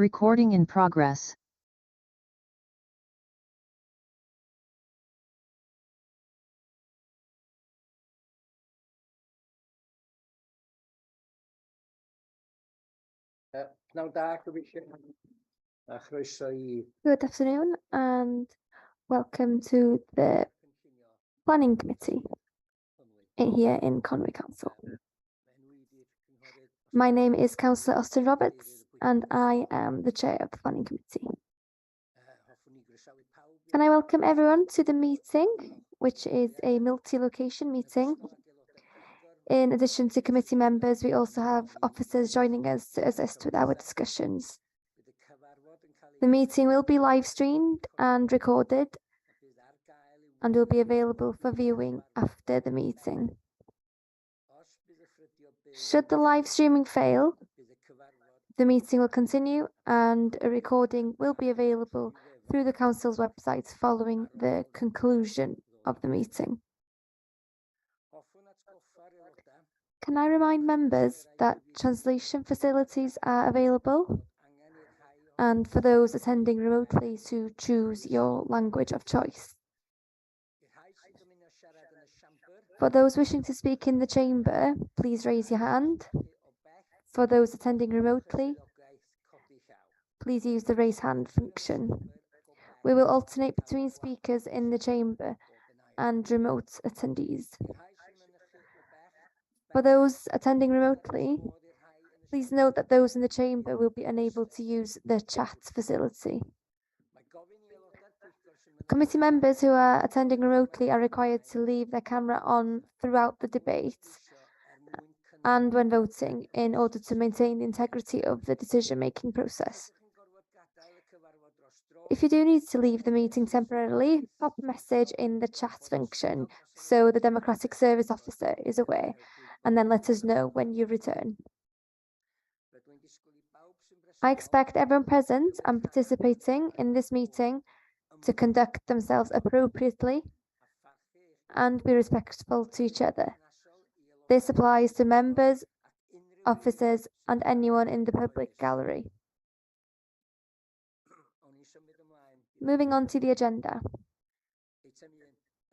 Recording in progress. Good afternoon and welcome to the Planning Committee here in Conwy Council. My name is Councillor Austin Roberts and I am the Chair of the Planning Committee. Can I welcome everyone to the meeting, which is a multi-location meeting. In addition to committee members, we also have officers joining us to assist with our discussions. The meeting will be live streamed and recorded and will be available for viewing after the meeting. Should the live streaming fail, the meeting will continue and a recording will be available through the Council's website following the conclusion of the meeting. Can I remind members that translation facilities are available? And for those attending remotely, to choose your language of choice. For those wishing to speak in the chamber, please raise your hand. For those attending remotely, please use the raise hand function. We will alternate between speakers in the chamber and remote attendees. For those attending remotely, please note that those in the chamber will be unable to use the chat facility. Committee members who are attending remotely are required to leave their camera on throughout the debate and when voting in order to maintain the integrity of the decision-making process. If you do need to leave the meeting temporarily, pop a message in the chat function so the Democratic Service Officer is aware, and then let us know when you return. I expect everyone present and participating in this meeting to conduct themselves appropriately and be respectful to each other. This applies to members, officers, and anyone in the public gallery. Moving on to the agenda.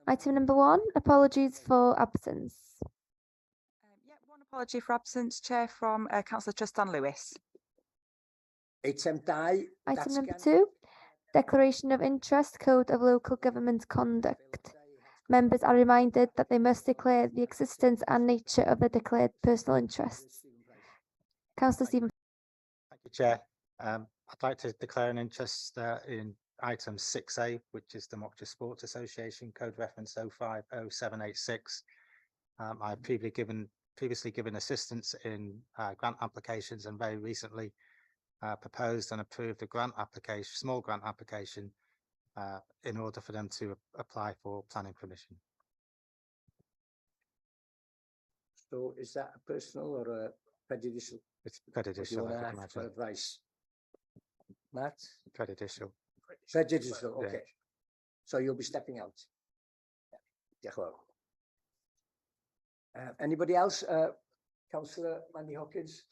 Item number 1, apologies for absence. One apology for absence, Chair, from Councillor Tristan Lewis. Item number 2, Declaration of Interest, Code of Local Government Conduct. Members are reminded that they must declare the existence and nature of the declared personal interests. Councillor Stephen. Thank you, Chair. I'd like to declare an interest in item 6A, which is the Mockshire Sports Association code reference 050786. I've previously given assistance in grant applications and very recently proposed and approved a grant application, small grant application, in order for them to apply for planning permission. So is that a personal or a prejudicial? It's prejudicial. Do you want to ask for advice? Matt? Prejudicial. Prejudicial, okay. Yeah. So you'll be stepping out. Yeah. Anybody else? Councillor Mandy Hawkins.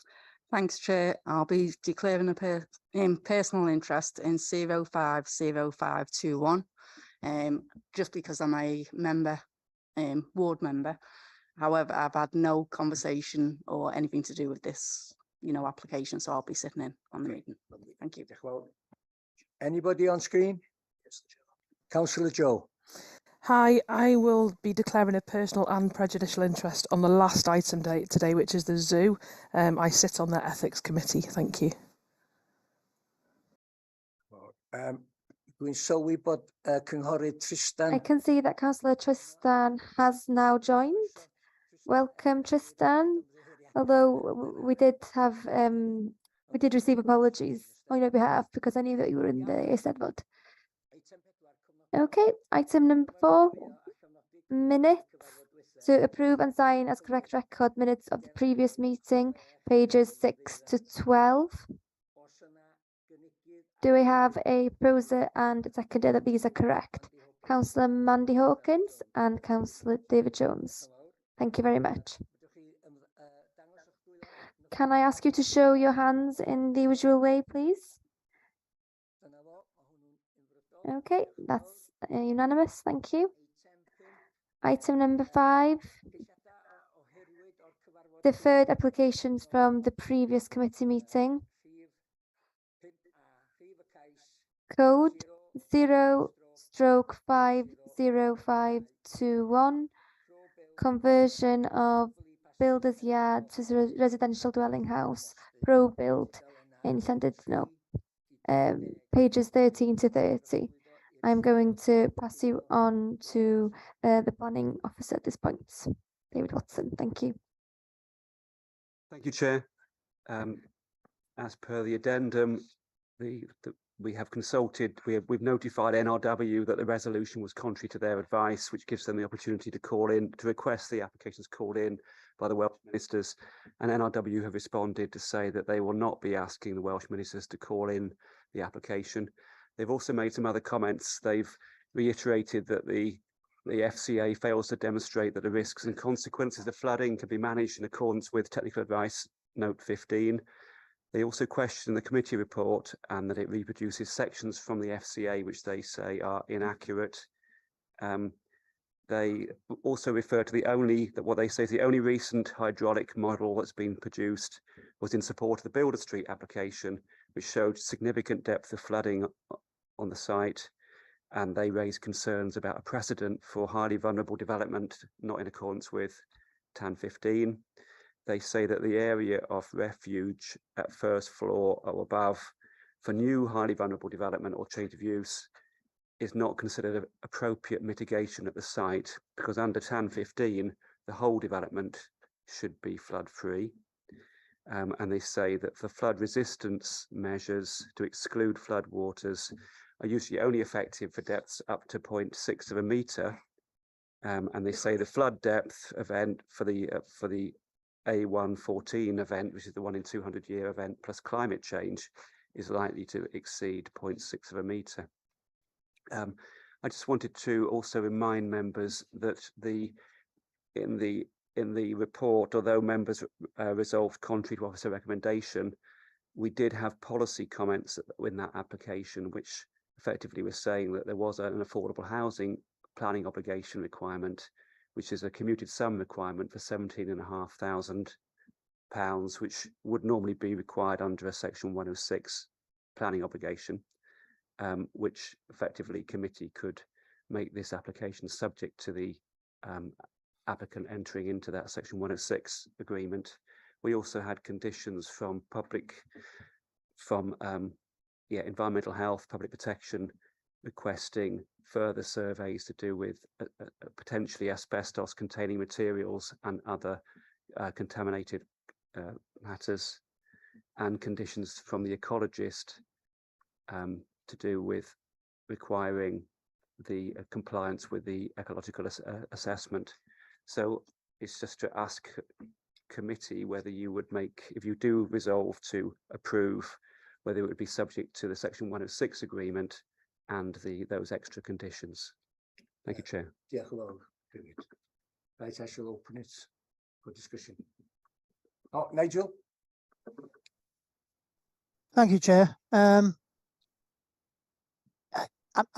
Thanks, Chair. I'll be declaring a personal interest in 050521, just because I'm a member, ward member. However, I've had no conversation or anything to do with this, application, so I'll be sitting in on the meeting. Thank you. Well, anybody on screen? Councillor Joe. Hi, I will be declaring a personal and prejudicial interest on the last item today, which is the zoo. I sit on the ethics committee. Thank you. So we put Cynghorydd Tristan. I can see that Councillor Tristan has now joined. Welcome, Tristan. Although we did receive apologies on your behalf because I knew that you were in the Eisteddfod. Okay, item number 4, minutes to approve and sign as correct record minutes of the previous meeting, pages 6 to 12. Do we have a proposer and a seconder that these are correct? Councillor Mandy Hawkins and Councillor David Jones. Thank you very much. Can I ask you to show your hands in the usual way, please? Okay, that's unanimous. Thank you. Item number 5, deferred applications from the previous committee meeting. Code 0/50521, conversion of builder's yard to residential dwelling house, pro build in Llandudno, pages 13 to 30. I'm going to pass you on to the planning officer at this point, David Watson. Thank you. Thank you, Chair. As per the addendum, we have consulted, we've notified NRW that the resolution was contrary to their advice, which gives them the opportunity to call in, to request the applications called in by the Welsh ministers. And NRW have responded to say that they will not be asking the Welsh ministers to call in the application. They've also made some other comments. They've reiterated that the FCA fails to demonstrate that the risks and consequences of flooding can be managed in accordance with technical advice note 15. They also question the committee report and that it reproduces sections from the FCA which they say are inaccurate. They also refer to what they say is the only recent hydraulic model that's been produced was in support of the Builder Street application, which showed significant depth of flooding on the site. And they raise concerns about a precedent for highly vulnerable development, not in accordance with TAN 15. They say that the area of refuge at first floor or above for new highly vulnerable development or change of use is not considered appropriate mitigation at the site, because under TAN 15, the whole development should be flood free. And they say that for flood resistance measures to exclude flood waters are usually only effective for depths up to 0.6 of a metre. And they say the flood depth event for the A114 event, which is the 1 in 200 year event plus climate change, is likely to exceed 0.6 of a metre. I just wanted to also remind members that in the report, although members resolved contrary to officer recommendation, we did have policy comments in that application, which effectively was saying that there was an affordable housing planning obligation requirement, which is a commuted sum requirement for £17,500, which would normally be required under a Section 106 planning obligation, which effectively committee could make this application subject to the applicant entering into that Section 106 agreement. We also had conditions from environmental health, public protection, requesting further surveys to do with potentially asbestos containing materials and other contaminated matters, and conditions from the ecologist to do with requiring the compliance with the ecological assessment. So it's just to ask committee whether you would make, if you do resolve to approve, whether it would be subject to the Section 106 agreement and those extra conditions. Thank you, Chair. Diolch yn fawr, David. Right, I shall open it for discussion. Oh, Nigel? Thank you, Chair. I'm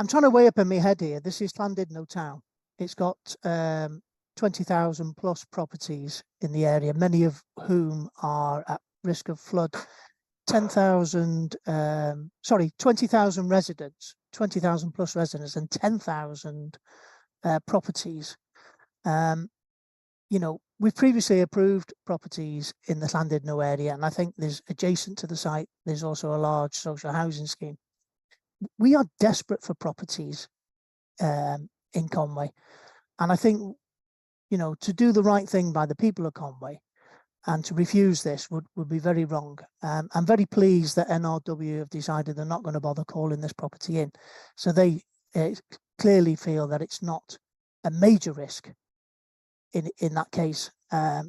trying to weigh up in my head here. This is Llandudno town. It's got 20,000 plus properties in the area, many of whom are at risk of flood. 20,000 residents, 20,000 plus residents, and 10,000 properties. You know, we've previously approved properties in the Llandudno area, and I think there's adjacent to the site, there's also a large social housing scheme. We are desperate for properties in Conway, and I think, you know, to do the right thing by the people of Conway and to refuse this would be very wrong. I'm very pleased that NRW have decided they're not going to bother calling this property in. So they clearly feel that it's not a major risk in that case,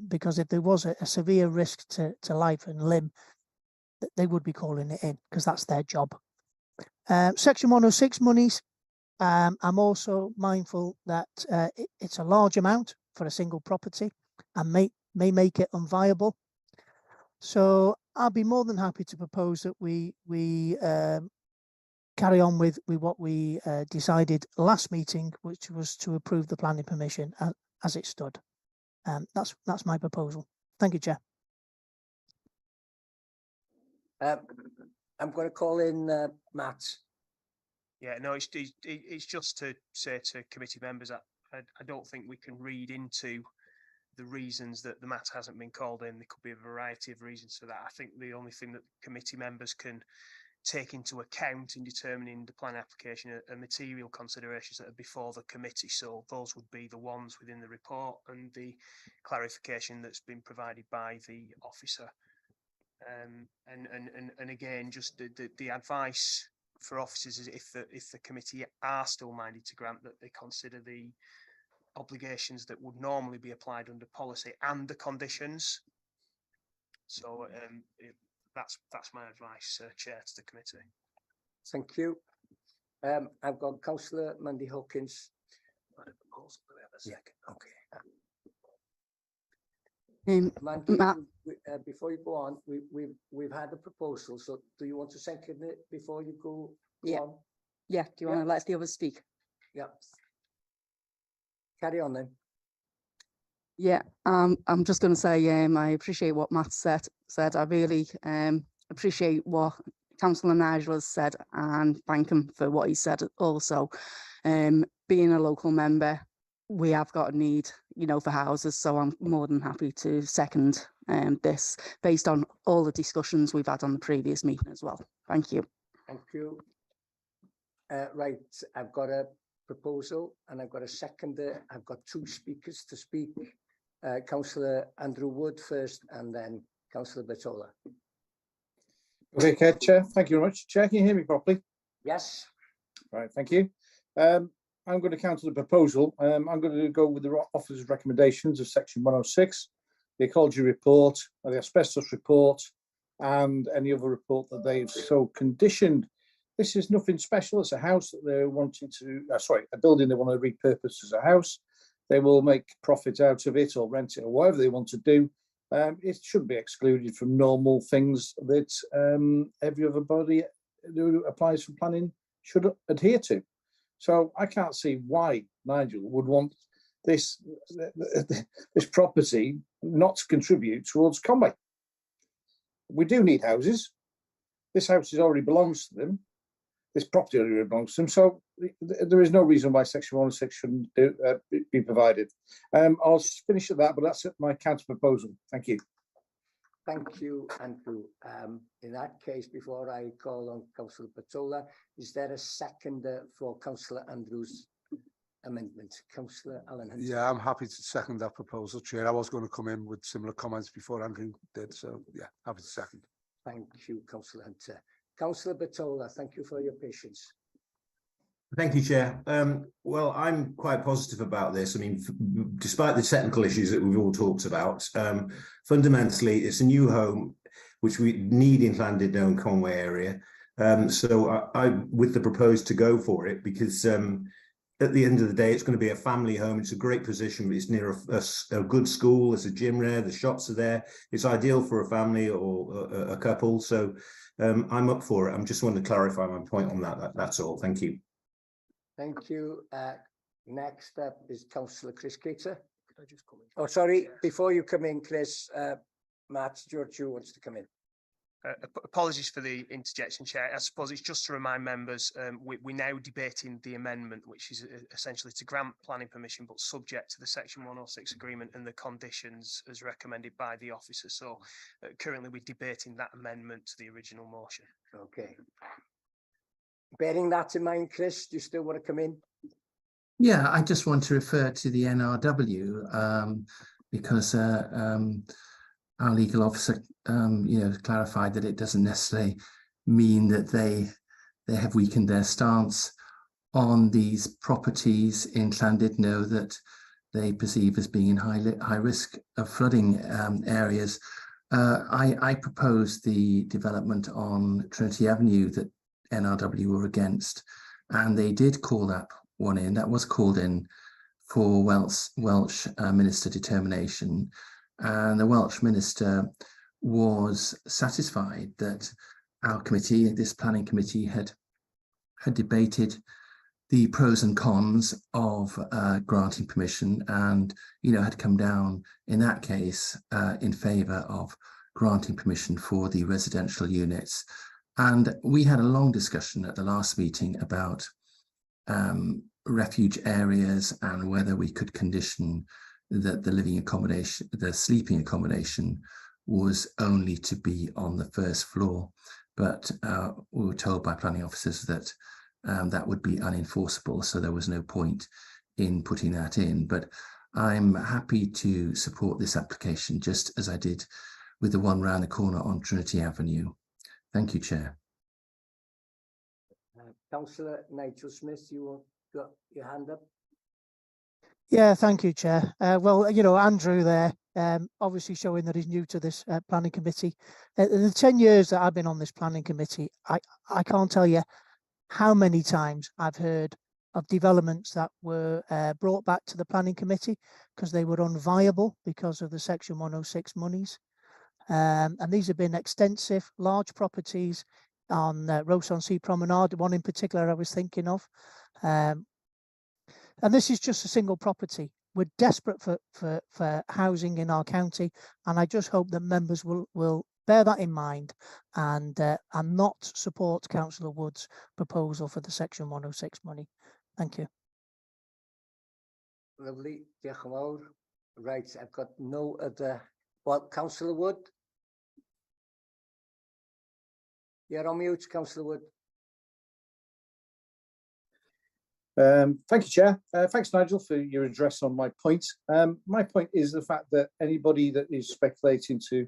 because if there was a severe risk to life and limb, they would be calling it in because that's their job. Section 106 monies, I'm also mindful that it's a large amount for a single property and may make it unviable. So I'll be more than happy to propose that we carry on with what we decided last meeting, which was to approve the planning permission as it stood. That's my proposal. Thank you, Chair. I'm going to call in Matt. Yeah, no, it's just to say to committee members that I don't think we can read into the reasons that the matter hasn't been called in. There could be a variety of reasons for that. I think the only thing that committee members can take into account in determining the plan application are material considerations that are before the committee. So those would be the ones within the report and the clarification that's been provided by the officer. And again, just the advice for officers is if the committee are still minded to grant, that they consider the obligations that would normally be applied under policy and the conditions. So that's my advice, Chair, to the committee. Thank you. I've got Councillor Mandy Hawkins. Yeah, okay. Mandy, Matt. before you go on, we've had a proposal. So do you want to second it before you go Yeah. on? Yeah, do you want to let the others speak? Yeah. Carry on then. Yeah, I'm just going to say I appreciate what Matt said. I really appreciate what Councillor Nigel has said and thank him for what he said also. Being a local member, we have got a need, for houses, so I'm more than happy to second this based on all the discussions we've had on the previous meeting as well. Thank you. Thank you. Right, I've got a proposal and I've got a seconder. I've got two speakers to speak. Councillor Andrew Wood first and then Councillor Bertola. Okay, Chair, thank you very much. Chair, can you hear me properly? Yes. Right, thank you. I'm going to counter the proposal. I'm going to go with the officer's recommendations of section 106, the ecology report, the asbestos report, and any other report that they've so conditioned. This is nothing special. It's a house that they're wanting to, a building they want to repurpose as a house. They will make profit out of it or rent it or whatever they want to do. It should be excluded from normal things that every other body who applies for planning should adhere to. So I can't see why Nigel would want this property not to contribute towards Conway. We do need houses. This house already belongs to them. This property already belongs to them. So there is no reason why section 106 shouldn't be provided. I'll finish at that, but that's my counter proposal. Thank you. Thank you, Andrew. In that case, before I call on Councillor Bertola, is there a seconder for Councillor Andrew's amendment? Councillor Alan Hunter. Yeah, I'm happy to second that proposal, Chair. I was going to come in with similar comments before Andrew did, so yeah, happy to second. Thank you, Councillor Hunter. Councillor Bertola, thank you for your patience. Thank you, Chair. Well, I'm quite positive about this. I mean, despite the technical issues that we've all talked about, fundamentally, it's a new home which we need in Llandudno and Conway area. So I with the proposed to go for it because at the end of the day, it's going to be a family home. It's a great position. It's near a good school. There's a gym there. The shops are there. It's ideal for a family or a couple. So I'm up for it. I'm just wanting to clarify my point on that. That's all. Thank you. Thank you. Next up is Councillor Chris Cater. Could I just come in? Oh, sorry. Before you come in, Chris, Matt George wants to come in. Apologies for the interjection, Chair. I suppose it's just to remind members, we're now debating the amendment, which is essentially to grant planning permission, but subject to the Section 106 agreement and the conditions as recommended by the officer. So currently we're debating that amendment to the original motion. Okay. Bearing that in mind, Chris, do you still want to come in? Yeah, I just want to refer to the NRW because our legal officer, clarified that it doesn't necessarily mean that they have weakened their stance on these properties in Llandudno that they perceive as being in high risk of flooding areas. I proposed the development on Trinity Avenue that NRW were against, and they did call that one in. That was called in for Welsh Minister determination, and the Welsh Minister was satisfied that our committee, this planning committee, had had debated the pros and cons of granting permission, and had come down in that case in favour of granting permission for the residential units. And we had a long discussion at the last meeting about refuge areas and whether we could condition that the living accommodation, the sleeping accommodation, was only to be on the first floor. But we were told by planning officers that that would be unenforceable, so there was no point in putting that in. But I'm happy to support this application, just as I did with the one round the corner on Trinity Avenue. Thank you, Chair. Councillor Nigel Smith, you got your hand up? Yeah, thank you, Chair. Well, Andrew there, obviously showing that he's new to this planning committee. In the 10 years that I've been on this planning committee, I can't tell you how many times I've heard of developments that were brought back to the planning committee because they were unviable because of the Section 106 monies. And these have been extensive, large properties on Ross-on-Sea Promenade, one in particular I was thinking of. And this is just a single property. We're desperate for housing in our county, and I just hope that members will bear that in mind and not support Councillor Wood's proposal for the Section 106 money. Thank you. Lovely. Diolch yn fawr. Right, I've got no other. Well, Councillor Wood. You're on mute, Councillor Wood. Thank you, Chair. Thanks, Nigel, for your address on my point. My point is the fact that anybody that is speculating to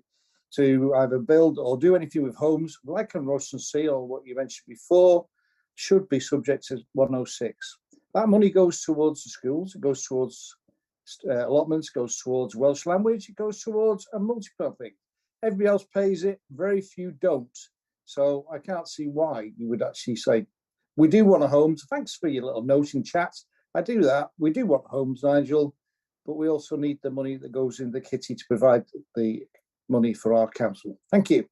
either build or do anything with homes, like on Ross-on-Sea or what you mentioned before, should be subject to 106. That money goes towards the schools, it goes towards allotments, goes towards Welsh language, it goes towards a multiple thing. Everybody else pays it, very few don't. So I can't see why you would actually say, we do want a homes. Thanks for your little note in chat. I do that. We do want homes, Nigel, but we also need the money that goes in the kitty to provide the money for our council. Thank you.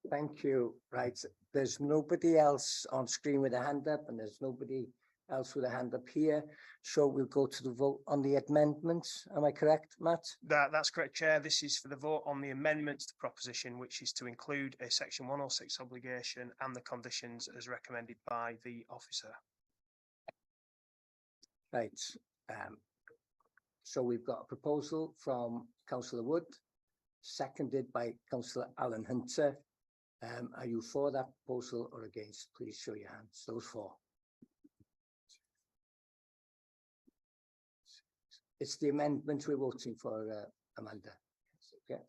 Thank you. Right, there's nobody else on screen with a hand up, and there's nobody else with a hand up here. So we'll go to the vote on the amendments. Am I correct, Matt? That's correct, Chair. This is for the vote on the amendments to the proposition, which is to include a Section 106 obligation and the conditions as recommended by the officer. Right. So we've got a proposal from Councillor Wood, seconded by Councillor Alan Hunter. Are you for that proposal or against? Please show your hands. Those for. It's the amendment we're voting for, Amanda. Okay.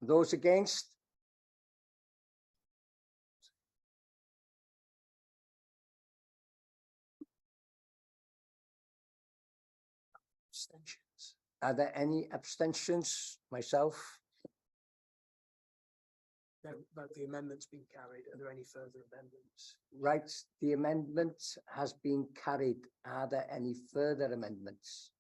Those against? Abstentions. Are there any abstentions? Myself? But the amendment's been carried. Are there any further amendments? Right, the amendment has been carried. Are there any further amendments?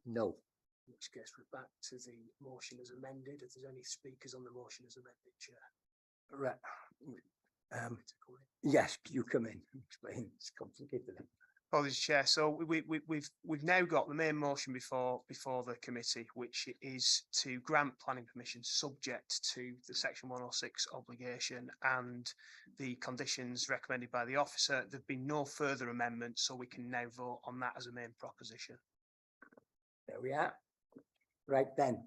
No. In which case we're back to the motion as amended. If there's any speakers on the motion as amended, Chair. Right. Yes, you come in. Explain. It's complicated. Apologies, Chair. So we've now got the main motion before the committee, which is to grant planning permission subject to the Section 106 obligation and the conditions recommended by the officer. There've been no further amendments, so we can now vote on that as a main proposition. There we are. Right then.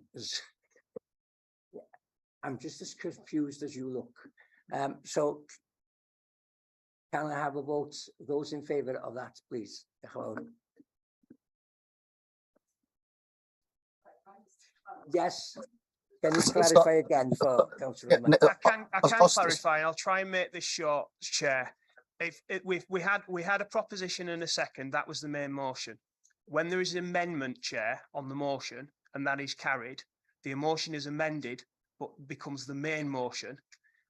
I'm just as confused as you look. So can I have a vote? Those in favour of that, please? Yes. Can you clarify again for Councillor? I can clarify. I'll try and make this short, Chair. We had a proposition and a second. That was the main motion. When there is an amendment, Chair, on the motion, and that is carried, the motion is amended, but becomes the main motion.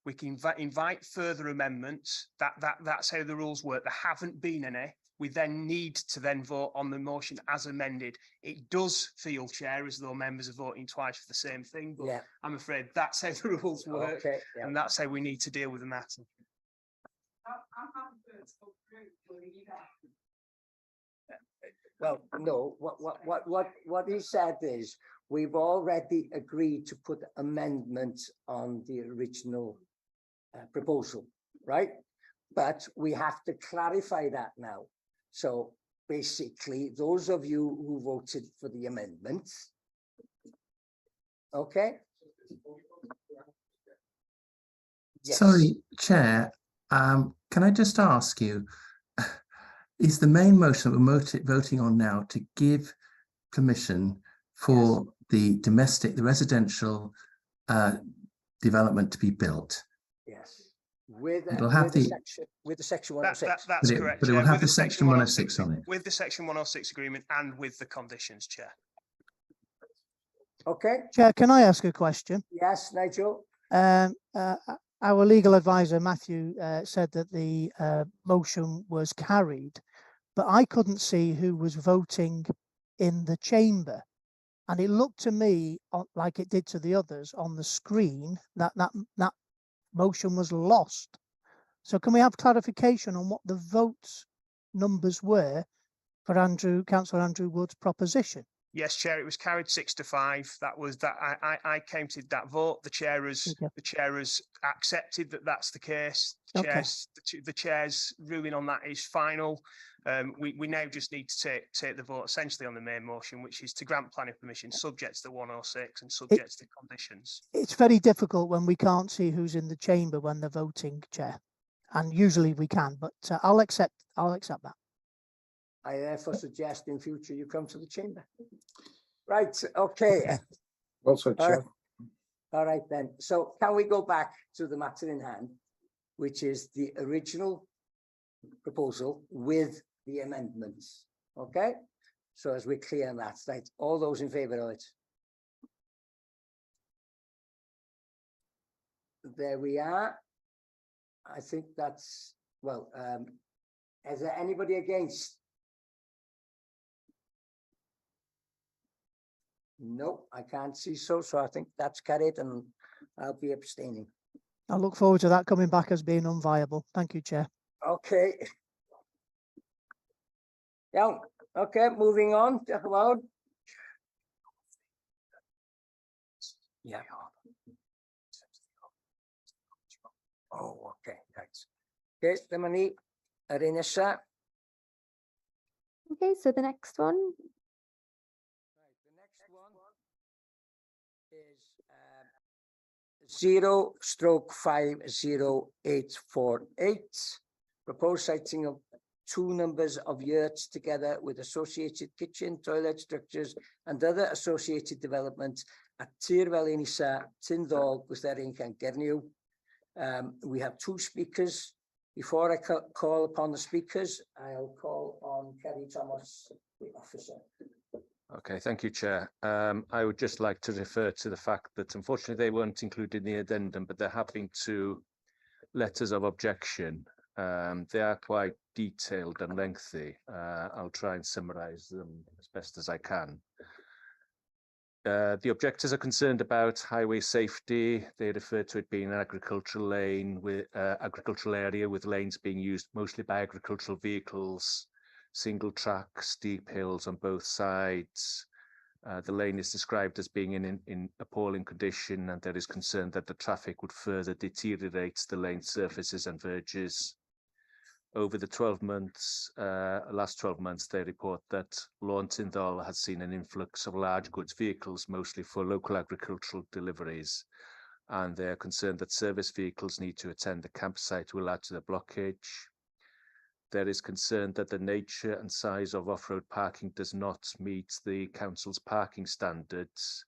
We can invite further amendments. That's how the rules work. There haven't been any. we then need to then vote on the motion as amended. It does feel, Chair, as though members are voting twice for the same thing, but Yeah, I'm afraid that's how the rules work, okay, yeah. and that's how we need to deal with the matter. Well, no, what he said is, we've already agreed to put amendments on the original proposal, right? But we have to clarify that now. So basically, those of you who voted for the amendments, okay? Yes. Sorry, Chair, can I just ask you, is the main motion that we're voting on now to give permission for the residential development to be built? Yes. With It'll have the section 106. That's But it- correct. but it will Chair, have with the section 106 on it. With the section 106 agreement and with the conditions, Chair. Okay, Chair, can I ask a question? yes, Nigel? Our legal advisor, Matthew, said that the motion was carried, but I couldn't see who was voting in the chamber. And it looked to me like it did to the others on the screen that motion was lost. So can we have clarification on what the votes numbers were for Councillor Andrew Wood's proposition? Yes, Chair, it was carried 6-5. That was that I counted that vote. The chair has accepted that that's the case. The chair's ruling on that is final. We now just need to take the vote essentially on the main motion, which is to grant planning permission subject to the 106 and subject to the conditions. It's very difficult when we can't see who's in the chamber when they're voting, Chair. And usually we can, but I'll accept that. I therefore suggest in future you come to the chamber. Right, okay. Well said, Chair. All right then. So can we go back to the matter in hand, which is the original proposal with the amendments? Okay, so as we're clear on that, right, all those in favour of it? There we are. I think that's, well, is there anybody against? No, I can't see so I think that's carried and I'll be abstaining. I look forward to that coming back as being unviable. Thank you, Chair. Okay. Yeah, okay, moving on, come on. Yeah. Oh, okay, thanks. Okay, Stephanie, Arinessa. Okay, so the next one. The next one is 0/50848. Proposed siting of 2 numbers of yurts together with associated kitchen, toilet structures and other associated developments at Tir Fel Tyndall, Gwrthyrync and Gernyw. We have 2 speakers. Before I call upon the speakers, I'll call on Kerry Thomas, the officer. Okay, thank you, Chair. I would just like to refer to the fact that unfortunately they weren't included in the addendum, but there have been 2 letters of objection. They are quite detailed and lengthy. I'll try and summarise them as best as I can. The objectors are concerned about highway safety. They refer to it being an agricultural lane with agricultural area with lanes being used mostly by agricultural vehicles, single track, steep hills on both sides. The lane is described as being in appalling condition, and there is concern that the traffic would further deteriorate the lane surfaces and verges. Over the last 12 months, they report that Lawn Tyndall has seen an influx of large goods vehicles, mostly for local agricultural deliveries, and they are concerned that service vehicles need to attend the campsite will add to the blockage. There is concern that the nature and size of off-road parking does not meet the council's parking standards.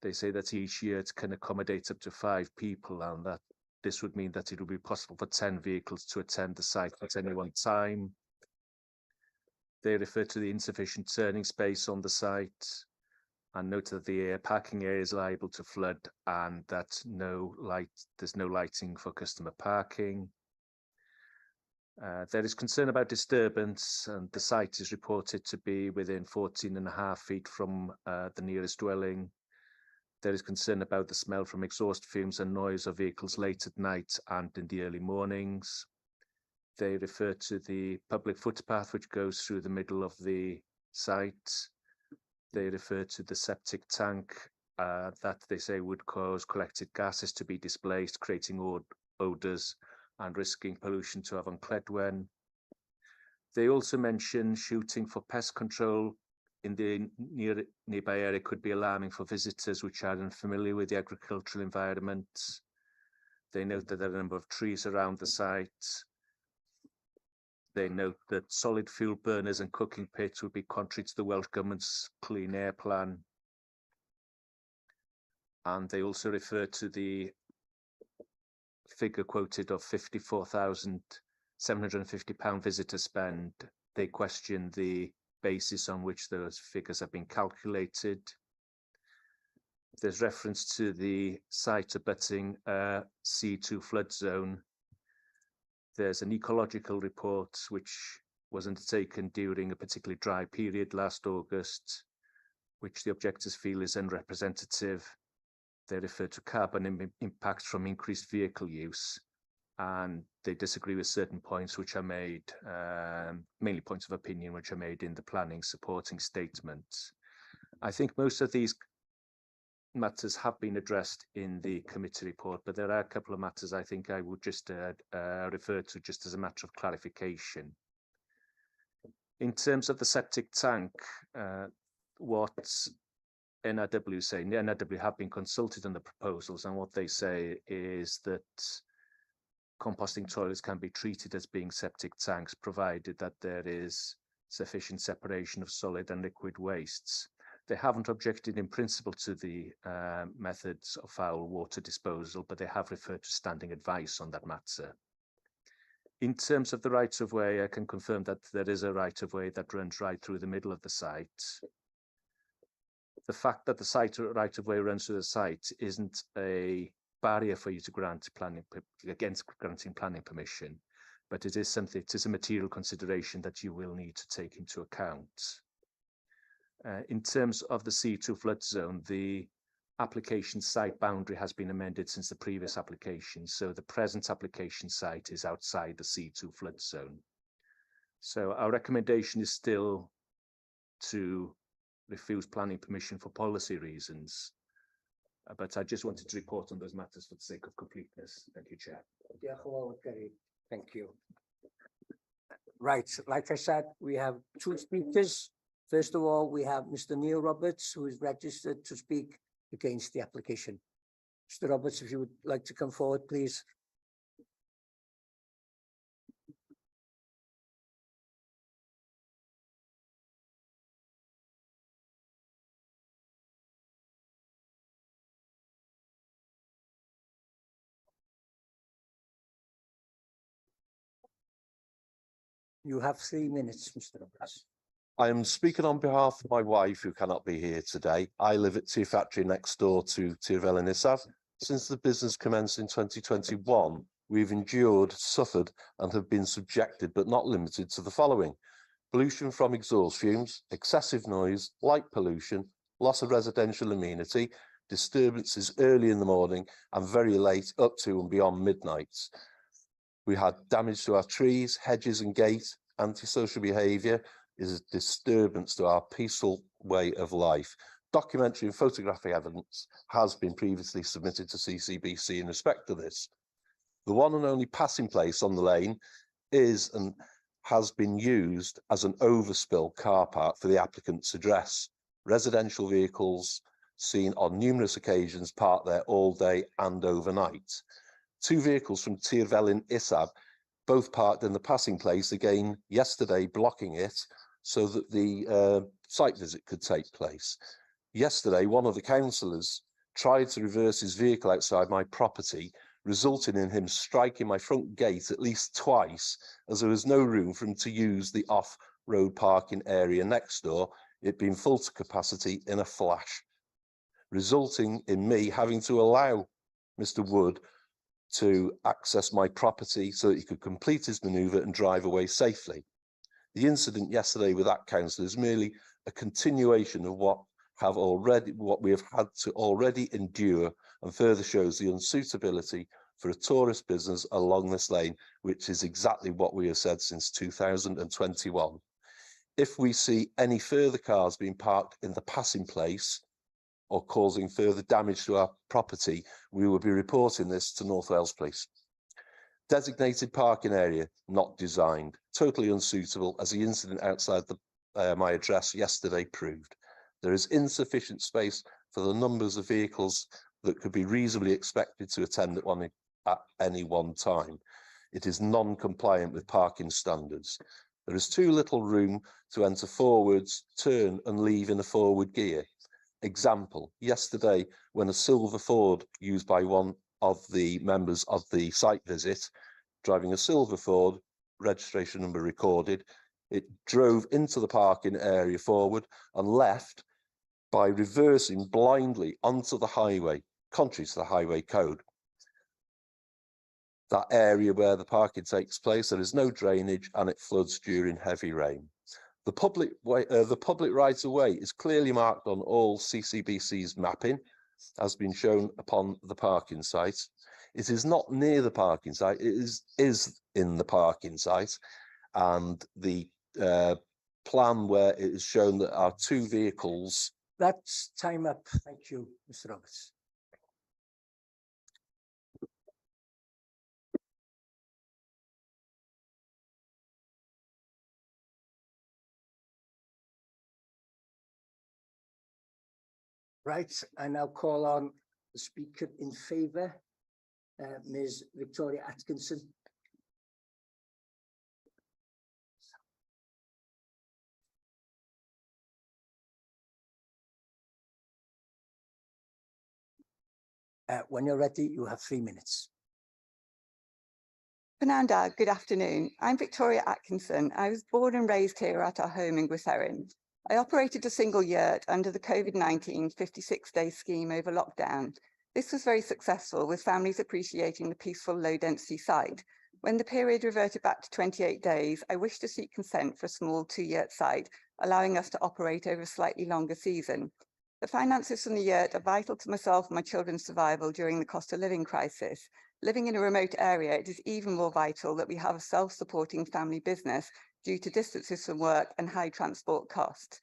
They say that each yurt can accommodate up to 5 people, and that this would mean that it would be possible for 10 vehicles to attend the site at any one time. They refer to the insufficient turning space on the site and note that the parking area is liable to flood and that there's no lighting for customer parking. There is concern about disturbance, and the site is reported to be within 14.5 feet from the nearest dwelling. There is concern about the smell from exhaust fumes and noise of vehicles late at night and in the early mornings. They refer to the public footpath which goes through the middle of the site. They refer to the septic tank that they say would cause collected gases to be displaced, creating odours and risking pollution to Avon Cledwen. They also mention shooting for pest control in the nearby area could be alarming for visitors which are unfamiliar with the agricultural environment. They note that there are a number of trees around the site. They note that solid fuel burners and cooking pits would be contrary to the Welsh Government's Clean Air Plan. And they also refer to the figure quoted of £54,750 visitor spend. They question the basis on which those figures have been calculated. There's reference to the site abutting a C2 flood zone. There's an ecological report which was undertaken during a particularly dry period last August, which the objectors feel is unrepresentative. They refer to carbon impacts from increased vehicle use, and they disagree with certain points which are made, mainly points of opinion which are made in the planning supporting statement. I think most of these matters have been addressed in the committee report, but there are a couple of matters I think I would just refer to just as a matter of clarification. In terms of the septic tank, what NRW say, the NRW have been consulted on the proposals, and what they say is that composting toilets can be treated as being septic tanks, provided that there is sufficient separation of solid and liquid wastes. They haven't objected in principle to the methods of foul water disposal, but they have referred to standing advice on that matter. In terms of the rights of way, I can confirm that there is a right of way that runs right through the middle of the site. The fact that the site right of way runs through the site isn't a barrier for you to grant planning against granting planning permission, but it is something. It is a material consideration that you will need to take into account. In terms of the C2 flood zone, the application site boundary has been amended since the previous application, so the present application site is outside the C2 flood zone. So our recommendation is still to refuse planning permission for policy reasons, but I just wanted to report on those matters for the sake of completeness. Thank you, Chair. Thank you. Right, like I said, we have two speakers. First of all, we have Mr. Neil Roberts, who is registered to speak against the application. Mr. Roberts, if you would like to come forward, please. You have 3 minutes, Mr. Roberts. I am speaking on behalf of my wife, who cannot be here today. I live at Tea Factory next door to Tir Fel Ynys Af. Since the business commenced in 2021, we've endured, suffered, and have been subjected, but not limited to the following: pollution from exhaust fumes, excessive noise, light pollution, loss of residential amenity, disturbances early in the morning and very late up to and beyond midnight. We had damage to our trees, hedges and gate. Antisocial behaviour is a disturbance to our peaceful way of life. Documentary and photographic evidence has been previously submitted to CCBC in respect to this. The one and only passing place on the lane is and has been used as an overspill car park for the applicant's address. Residential vehicles seen on numerous occasions parked there all day and overnight. 2 vehicles from Tir Fel Ynys Af both parked in the passing place again yesterday, blocking it so that the site visit could take place. Yesterday, one of the councillors tried to reverse his vehicle outside my property, resulting in him striking my front gate at least twice, as there was no room for him to use the off-road parking area next door, it being full to capacity in a flash, resulting in me having to allow Mr. Wood to access my property so that he could complete his manoeuvre and drive away safely. The incident yesterday with that councillor is merely a continuation of what we have had to already endure, and further shows the unsuitability for a tourist business along this lane, which is exactly what we have said since 2021. If we see any further cars being parked in the passing place or causing further damage to our property, we will be reporting this to North Wales Police. Designated parking area, not designed, totally unsuitable, as the incident outside my address yesterday proved. There is insufficient space for the numbers of vehicles that could be reasonably expected to attend at any one time. It is non-compliant with parking standards. There is too little room to enter forwards, turn and leave in a forward gear. Example, yesterday when a silver Ford used by one of the members of the site visit, driving a silver Ford, registration number recorded, it drove into the parking area forward and left by reversing blindly onto the highway, contrary to the highway code. That area where the parking takes place, there is no drainage and it floods during heavy rain. The public right of way is clearly marked on all CCBC's mapping, as been shown upon the parking site. It is not near the parking site, it is in the parking site, and the plan where it is shown that our two vehicles. That's time up. Thank you, Mr. Roberts. Right, I now call on the speaker in favour, Ms. Victoria Atkinson. When you're ready, you have 3 minutes. Fernanda, good afternoon. I'm Victoria Atkinson. I was born and raised here at our home in Gwytherin. I operated a single yurt under the COVID-19 56-day scheme over lockdown. This was very successful, with families appreciating the peaceful, low-density site. When the period reverted back to 28 days, I wished to seek consent for a small 2-yurt site, allowing us to operate over a slightly longer season. The finances from the yurt are vital to myself and my children's survival during the cost of living crisis. Living in a remote area, it is even more vital that we have a self-supporting family business due to distances from work and high transport costs.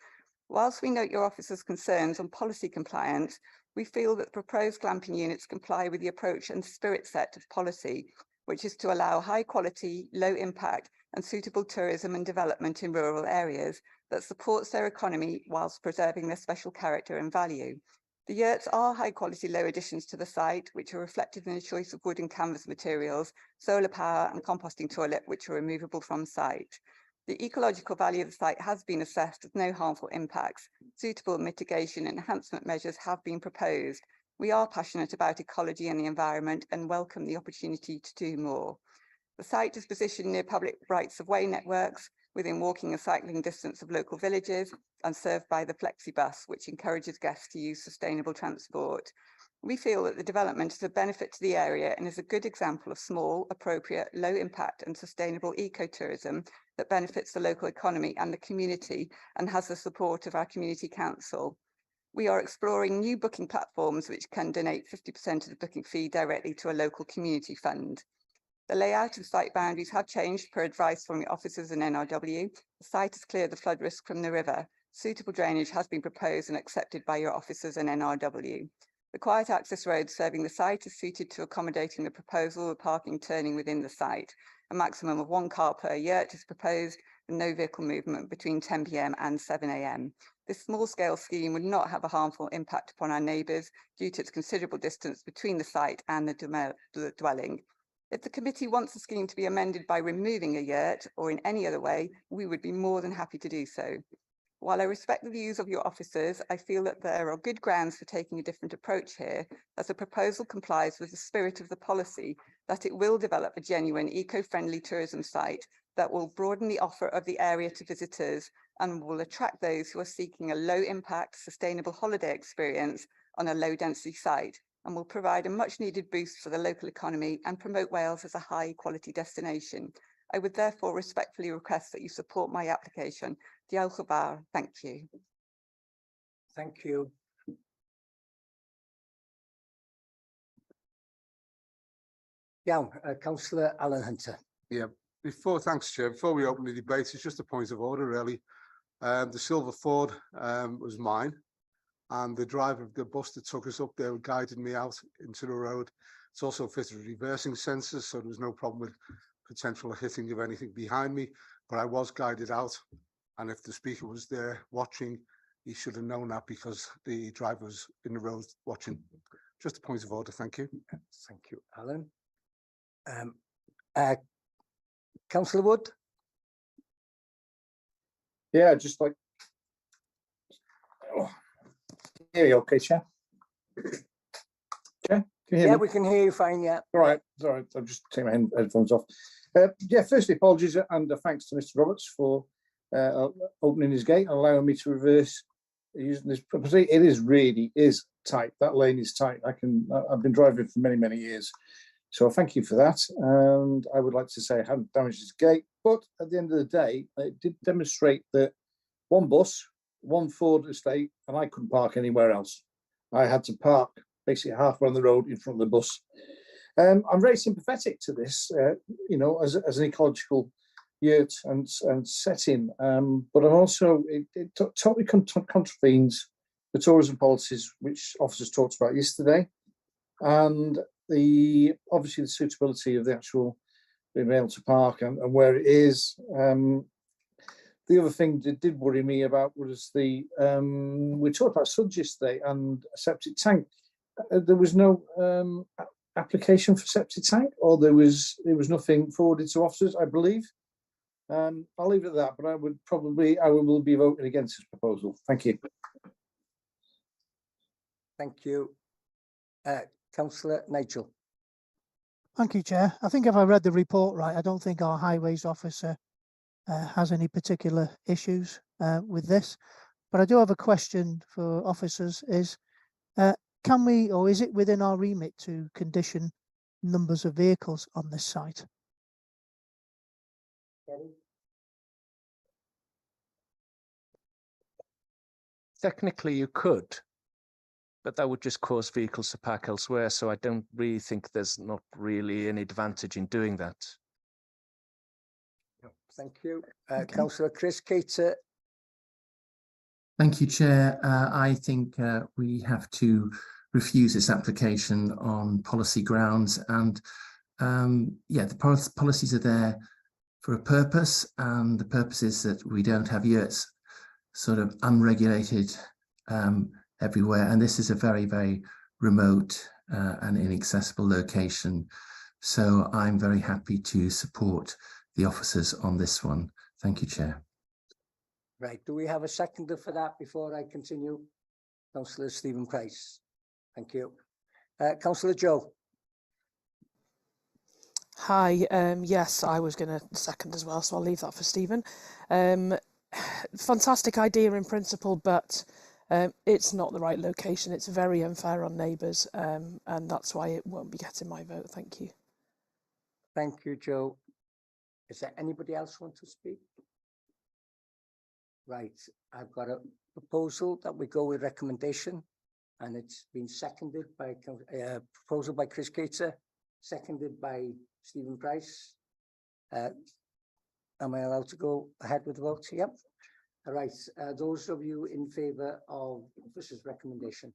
Whilst we note your officer's concerns on policy compliance, we feel that the proposed glamping units comply with the approach and spirit set of policy, which is to allow high quality, low impact and suitable tourism and development in rural areas that supports their economy whilst preserving their special character and value. The yurts are high quality, low additions to the site, which are reflected in the choice of wood and canvas materials, solar power and composting toilet, which are removable from site. The ecological value of the site has been assessed with no harmful impacts. Suitable mitigation and enhancement measures have been proposed. We are passionate about ecology and the environment and welcome the opportunity to do more. The site is positioned near public rights of way networks, within walking and cycling distance of local villages, and served by the Flexibus, which encourages guests to use sustainable transport. We feel that the development is a benefit to the area and is a good example of small, appropriate, low impact and sustainable ecotourism that benefits the local economy and the community and has the support of our community council. We are exploring new booking platforms which can donate 50% of the booking fee directly to a local community fund. The layout of site boundaries have changed per advice from the officers and NRW. The site has cleared the flood risk from the river. Suitable drainage has been proposed and accepted by your officers and NRW. The quiet access road serving the site is suited to accommodating the proposal of parking turning within the site. A maximum of 1 car per yurt is proposed and no vehicle movement between 10 PM and 7 AM. This small-scale scheme would not have a harmful impact upon our neighbours due to its considerable distance between the site and the dwelling. If the committee wants the scheme to be amended by removing a yurt or in any other way, we would be more than happy to do so. While I respect the views of your officers, I feel that there are good grounds for taking a different approach here, as the proposal complies with the spirit of the policy, that it will develop a genuine eco-friendly tourism site that will broaden the offer of the area to visitors and will attract those who are seeking a low-impact, sustainable holiday experience on a low-density site, and will provide a much needed boost for the local economy and promote Wales as a high quality destination. I would therefore respectfully request that you support my application. Diolch yn fawr. Thank you. Thank you. Iawn, Councillor Alan Hunter. Yeah, thanks, Chair. Before we open the debate, it's just a point of order, really. The Silver Ford was mine, and the driver of the bus that took us up there guided me out into the road. It's also fitted with reversing sensors, so there was no problem with potential hitting of anything behind me, but I was guided out. And if the speaker was there watching, he should have known that because the driver was in the road watching. Just a point of order, thank you. Thank you, Alan. Councillor Wood. Yeah, just like. Oh. Here you okay, Chair? Chair, can you hear Yeah, me? we can hear you fine, yeah. All right, all right. I'll just take my headphones off. Yeah, firstly, apologies and thanks to Mr. Roberts for opening his gate and allowing me to reverse using this property. It is really tight. That lane is tight. I've been driving for many, many years. So thank you for that. And I would like to say I haven't damaged his gate, but at the end of the day, it did demonstrate that one bus, one Ford estate, and I couldn't park anywhere else. I had to park basically halfway on the road in front of the bus. I'm very sympathetic to this, you know, as an ecological yurt and setting, but I'm also, it totally contravenes the tourism policies which officers talked about yesterday, and obviously the suitability of the actual being able to park and where it is. The other thing that did worry me about was we talked about SUDS yesterday and a septic tank. There was no application for septic tank, or there was nothing forwarded to officers, I believe. I'll leave it at that, but I will be voting against this proposal. Thank you. Thank you. Councillor Nigel. Thank you, Chair. I think if I read the report right, I don't think our highways officer has any particular issues with this. But I do have a question for officers is, can we, or is it within our remit to condition numbers of vehicles on this site? Technically, you could, but that would just cause vehicles to park elsewhere. So I don't really think there's not really any advantage in doing that. Thank you. Councillor Chris Cater. Thank you, Chair. I think we have to refuse this application on policy grounds, and yeah, the policies are there for a purpose, and the purpose is that we don't have yurts sort of unregulated everywhere, and this is a very, very remote and inaccessible location. So I'm very happy to support the officers on this one. Thank you, Chair. Right, do we have a seconder for that before I continue? Councillor Stephen Price. Thank you. Councillor Joe. Hi, yes, I was going to second as well, so I'll leave that for Stephen. Fantastic idea in principle, but it's not the right location. It's very unfair on neighbours, and that's why it won't be getting my vote. Thank you. Thank you, Joe. Is there anybody else want to speak? Right, I've got a proposal that we go with recommendation, and it's been seconded by proposal by Chris Cater, seconded by Stephen Price. Am I allowed to go ahead with the vote? Yep. All right, those of you in favour of this recommendation.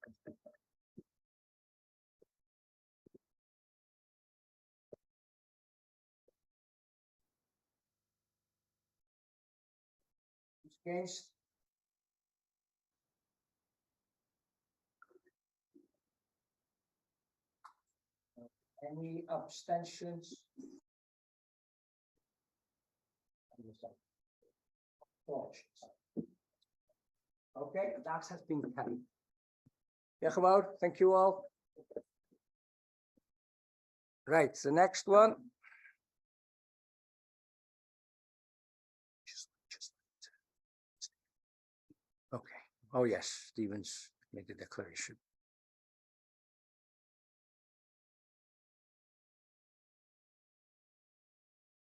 Against? Any abstentions? Okay, that has been carried. Thank you all. Right, the next one. Okay. Oh yes, Stevens made a declaration.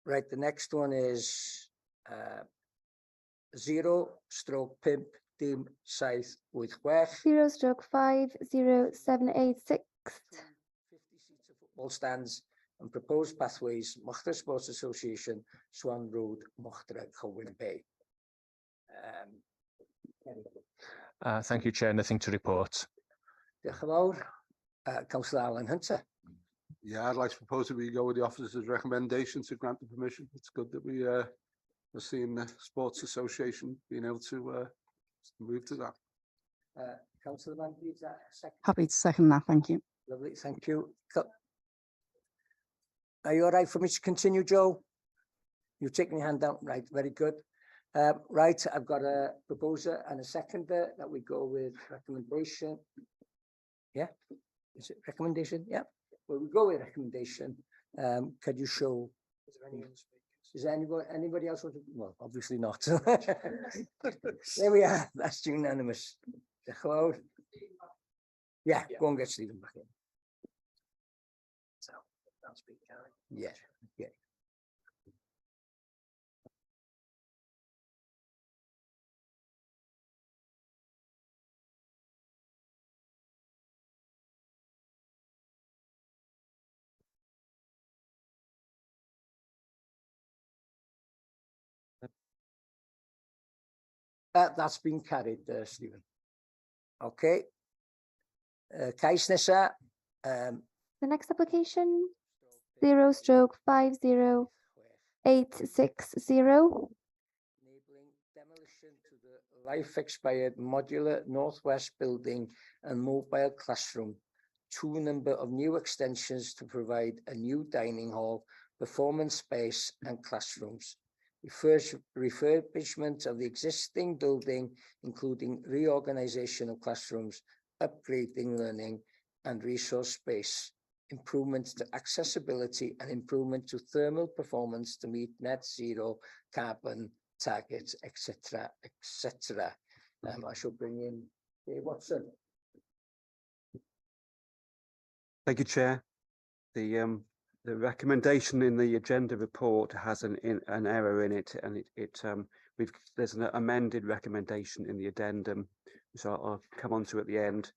Right, the next one is 0/5 dim saith wyth chwech. 0/50786. 50 seats of football stands and proposed pathways, Mochtra Sports Association, Swan Road, Mochtra, Colwyn Bay. Thank you, Chair. Nothing to report. Diolch yn fawr. Councillor Alan Hunter. Yeah, I'd like to propose that we go with the officer's recommendation to grant the permission. It's good that we are seeing the Sports Association being able to move to that. Councillor Mandy, is that a second? Happy to second that, thank you. Lovely, thank you. Are you all right for me to continue, Joe? You've taken your hand down, right, very good. Right, I've got a proposer and a seconder that we go with recommendation. Yeah, is it recommendation? Yeah, well, we go with recommendation. Could you show? Is there anybody else? Well, obviously not. There we are, that's unanimous. Yeah, go and get Stephen back in. So, that's been carried. Yeah, yeah. That's been carried, Stephen. Okay. Cais nesa. The next application, 0/50860. Enabling demolition to the life expired modular northwest building and mobile classroom. 2 number of new extensions to provide a new dining hall, performance space and classrooms. Refurbishment of the existing building, including reorganization of classrooms, upgrading learning and resource space, improvements to accessibility and improvement to thermal performance to meet net zero carbon targets, etc., etc. I shall bring in Dave Watson. Thank you, Chair. The recommendation in the agenda report has an error in it, and there's an amended recommendation in the addendum, which I'll come on to at the end.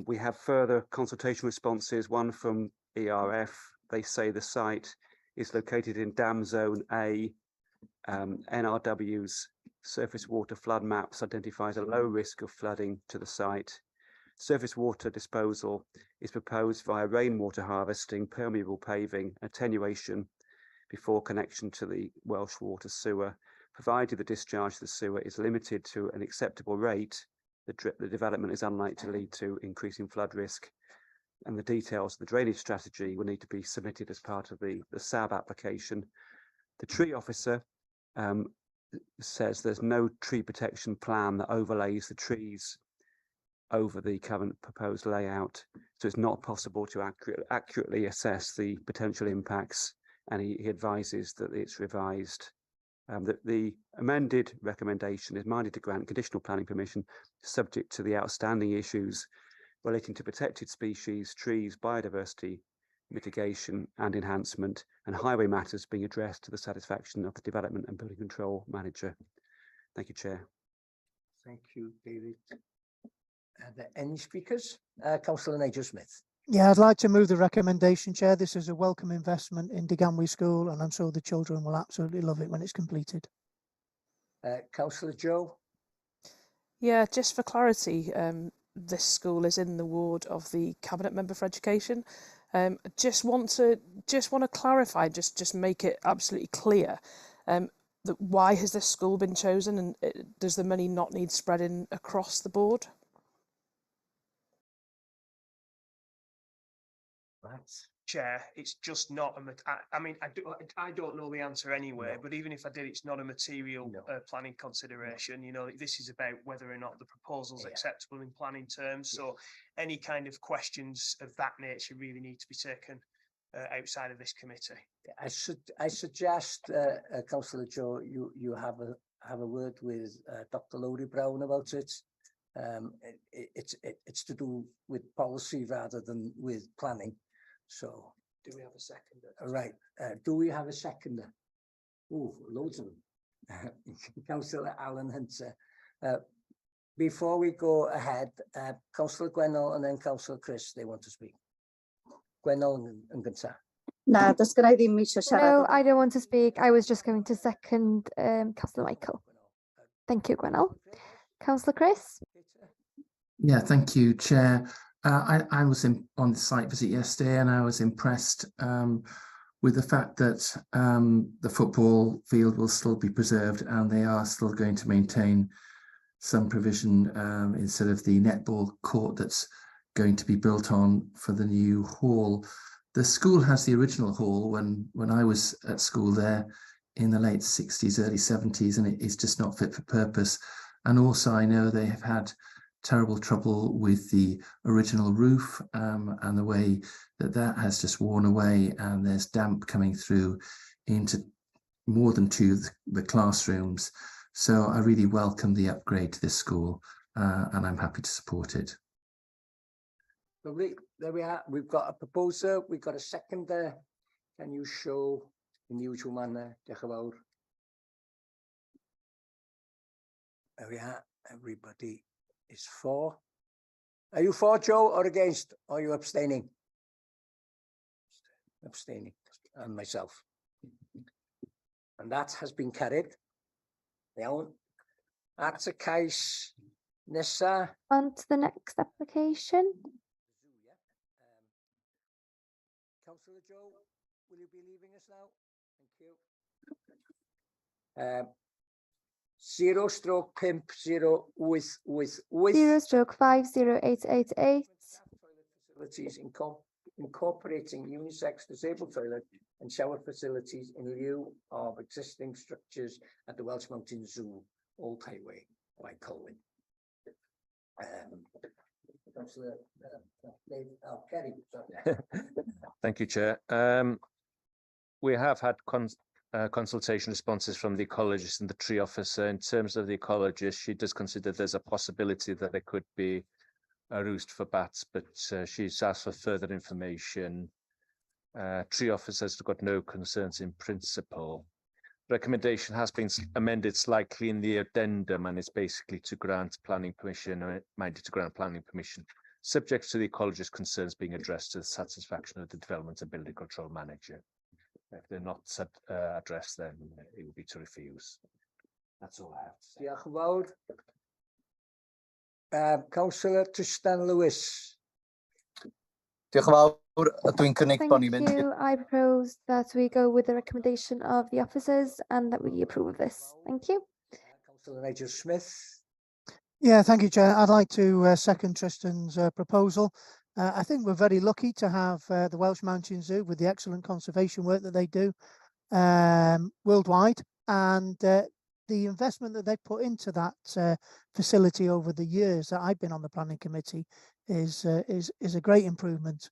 We have further consultation responses, one from ERF. They say the site is located in Dam Zone A. NRW's surface water flood maps identifies a low risk of flooding to the site. Surface water disposal is proposed via rainwater harvesting, permeable paving, attenuation before connection to the Welsh water sewer. Provided the discharge to the sewer is limited to an acceptable rate, the development is unlikely to lead to increasing flood risk. And the details of the drainage strategy will need to be submitted as part of the SAB application. The tree officer says there's no tree protection plan that overlays the trees over the current proposed layout, so it's not possible to accurately assess the potential impacts, and he advises that it's revised. The amended recommendation is minded to grant conditional planning permission subject to the outstanding issues relating to protected species, trees, biodiversity mitigation and enhancement, and highway matters being addressed to the satisfaction of the development and building control manager. Thank you, Chair. Thank you, David. Are there any speakers? Councillor Nigel Smith. Yeah, I'd like to move the recommendation, Chair. This is a welcome investment in Deganwy School, and I'm sure the children will absolutely love it when it's completed. Councillor Joe. Yeah, just for clarity, this school is in the ward of the Cabinet Member for Education. Just want to clarify, just make it absolutely clear that why has this school been chosen, and does the money not need spreading across the board? Chair, it's just not I mean, I don't know the answer anyway, but even if I did, it's not a material planning consideration. You know, this is about whether or not the proposal's acceptable in planning terms. So any kind of questions of that nature really need to be taken outside of this committee. I suggest, Councillor Joe, you have a word with Dr. Lowry Brown about it. It's to do with policy rather than with planning. So Do we have a seconder? Right, do we have a seconder? Oh, loads of them. Councillor Alan Hunter. Before we go ahead, Councillor Gwennol and then Councillor Chris, they want to speak. Gwennol yn gynta. Na, does gynnai ddim eisiau siarad. No, I don't want to speak. I was just going to second Councillor Michael. Thank you, Gwennol. Councillor Chris? Yeah, thank you, Chair. I was on the site visit yesterday and I was impressed with the fact that the football field will still be preserved and they are still going to maintain some provision instead of the netball court that's going to be built on for the new hall. The school has the original hall when I was at school there in the late 60s, early 70s, and it is just not fit for purpose. And also I know they have had terrible trouble with the original roof and the way that has just worn away, and there's damp coming through into more than two of the classrooms. So I really welcome the upgrade to this school and I'm happy to support it. Lovely, there we are. We've got a proposer, we've got a seconder. Can you show in the usual manner? Diolch yn fawr. There we are. Everybody is for. Are you for, Joe, or against? Or are you abstaining? Abstaining, and myself. And that has been carried. Iawn. At y cais nesa. On to the next application. Councillor Joe, will you be leaving us now? Thank you. 0/50888. Facilities incorporating unisex disabled toilet and shower facilities in lieu of existing structures at the Welsh Mountain Zoo, Old Highway, by Colwyn. Councillor Kerry. Thank you, Chair. We have had consultation responses from the ecologist and the tree officer. In terms of the ecologist, she does consider there's a possibility that there could be a roost for bats, but she's asked for further information. Tree officers have got no concerns in principle. Recommendation has been amended slightly in the addendum, and it's basically to grant planning permission, or minded to grant planning permission, subject to the ecologist concerns being addressed to the satisfaction of the development and building control manager. If they're not addressed, then it will be to refuse. That's all I have to say. Diolch yn fawr. Councillor Tristan Lewis. Diolch yn fawr. Dwi'n cynnig bod ni'n Thank you. I propose that we go with the recommendation of the officers and that we approve of this. Thank you. Councillor Nigel Smith. Yeah, thank you, Chair. I'd like to second Tristan's proposal. I think we're very lucky to have the Welsh Mountain Zoo with the excellent conservation work that they do worldwide, and the investment that they put into that facility over the years that I've been on the planning committee is a great improvement,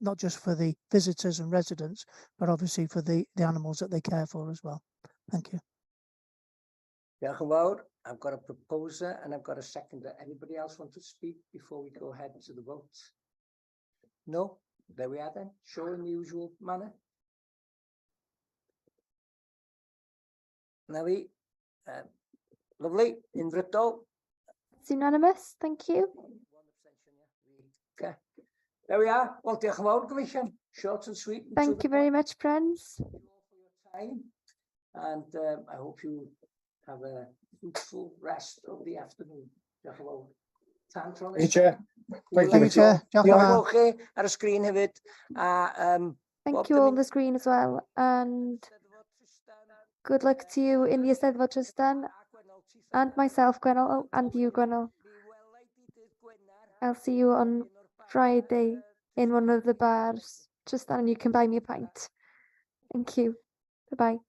not just for the visitors and residents, but obviously for the animals that they care for as well. Thank you. Diolch yn fawr. I've got a proposer and I've got a seconder. Anybody else want to speak before we go ahead to the vote? No? There we are then. Show in the usual manner. Now we, lovely, unfrydol. It's unanimous. Thank you. Okay. There we are. Well, diolch yn fawr, gyfeillion. Short and sweet. Thank you very much, friends. Time. And I hope you have a fruitful rest of the afternoon. Diolch yn fawr. Tan tro Hey, Chair. Thank Thank you, Chair. Diolch yn fawr. Diolch chi ar y sgrin hefyd. Thank you all on the screen as well, and good luck to you in the Eisteddfod Tristan, and myself, Gwennol, and you, Gwennol. I'll see you on Friday in one of the bars, Tristan, and you can buy me a pint. Thank you. Bye-bye.